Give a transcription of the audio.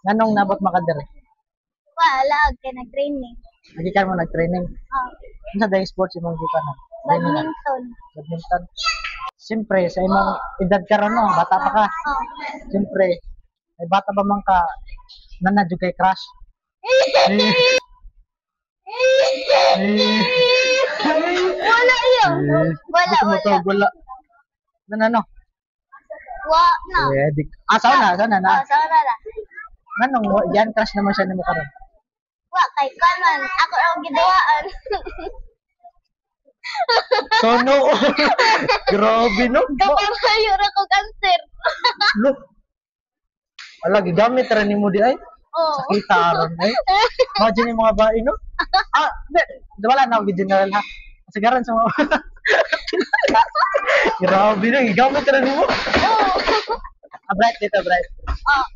Nganong nabot makadere? Wala, kay nag-training. Lagi ka mo nag-training. Oh, Ano sa day sports imong gikan? Training. badminton. Badminton. Siyempre, sa imong edad ka ron, no? Bata pa ka. Oh. Siyempre, ay bata ba man ka, nanadyo kay crush? Wala yun. Wala, wala. Wala. Ano? Wa na. Sana na. Oh, sana na. Nganong, yan crush naman siya nimo karon. Wa, kay kaman. Ako ang gidawaan. Sono. Grabe no. Kapag mayor ako cancer. Look. Wala, gigamit rin ni mo di ay. Oh. Sakita ron ay. Imagine yung mga bae, no? Wala na ako general ha. Sigaran sa mga... Grabe na, gigamit rin ni mo. Oh. Bright dito, bright. Oh.